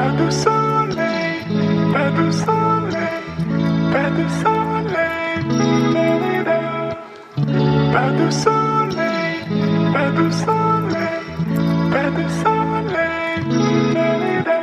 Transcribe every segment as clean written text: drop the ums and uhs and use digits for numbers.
Pas de soleil, pas de soleil, pas de soleil, da-da-da. Pas de soleil, pas de soleil, pas de soleil, da-da-da.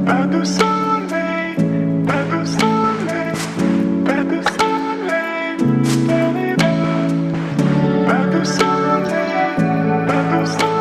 Pas de soleil, pas de soleil, pas de soleil, da-da-da. Pas de soleil, pas de soleil,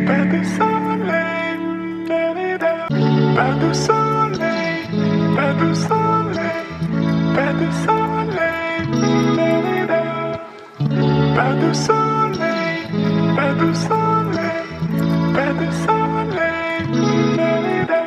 pas de soleil, da-da-da. Pas de soleil, pas de soleil, pas de soleil, da-da-da. Pas de soleil, pas de soleil, pas de soleil, da-da-da.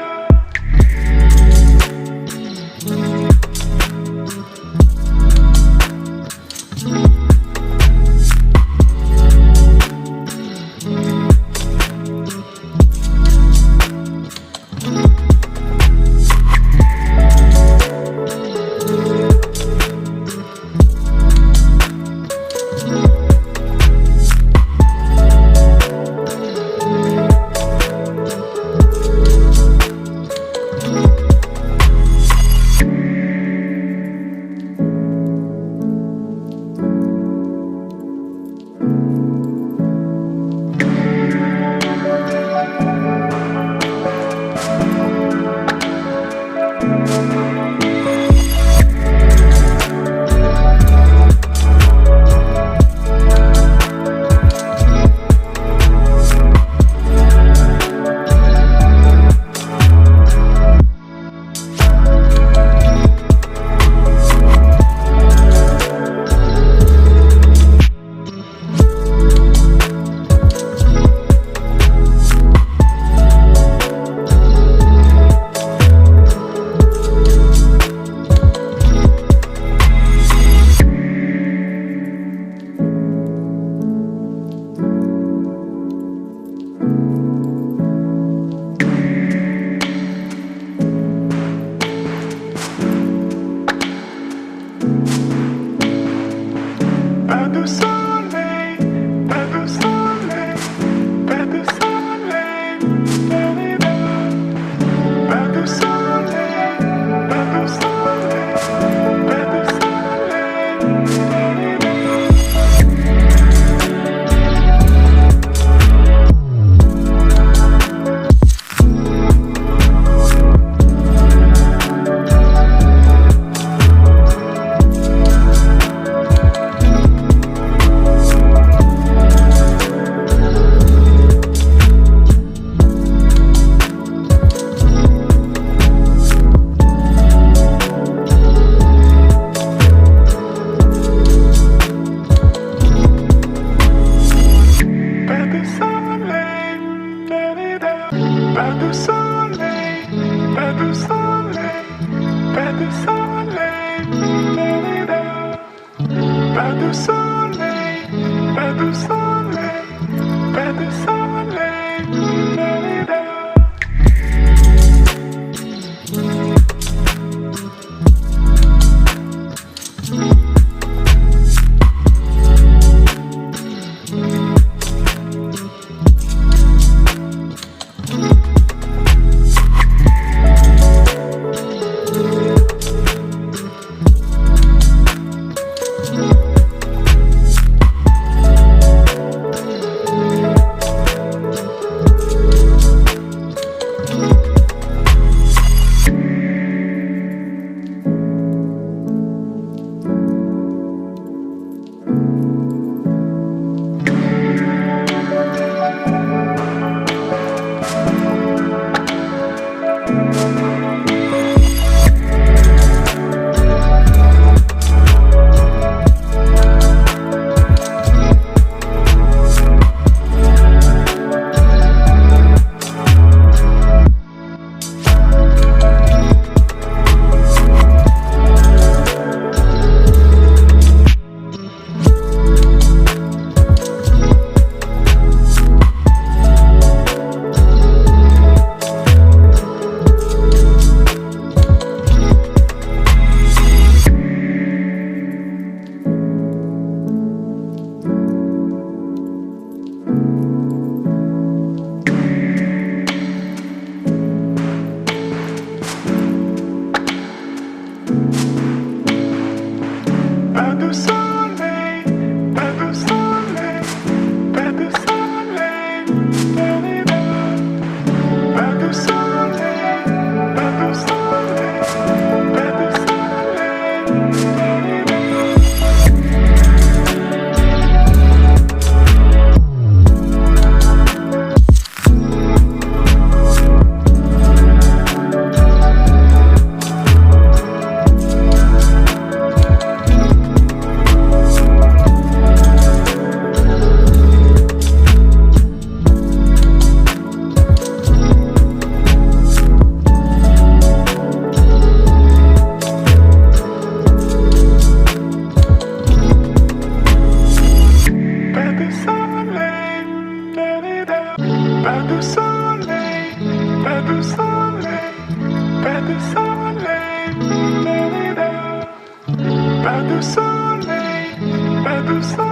de soleil, pas de soleil, pas de soleil, pas de soleil, pas de soleil, pas de soleil, pas de soleil, pas de soleil, pas de soleil, pas de Pas de soleil, pas de soleil, pas de soleil, pas de soleil, pas de soleil.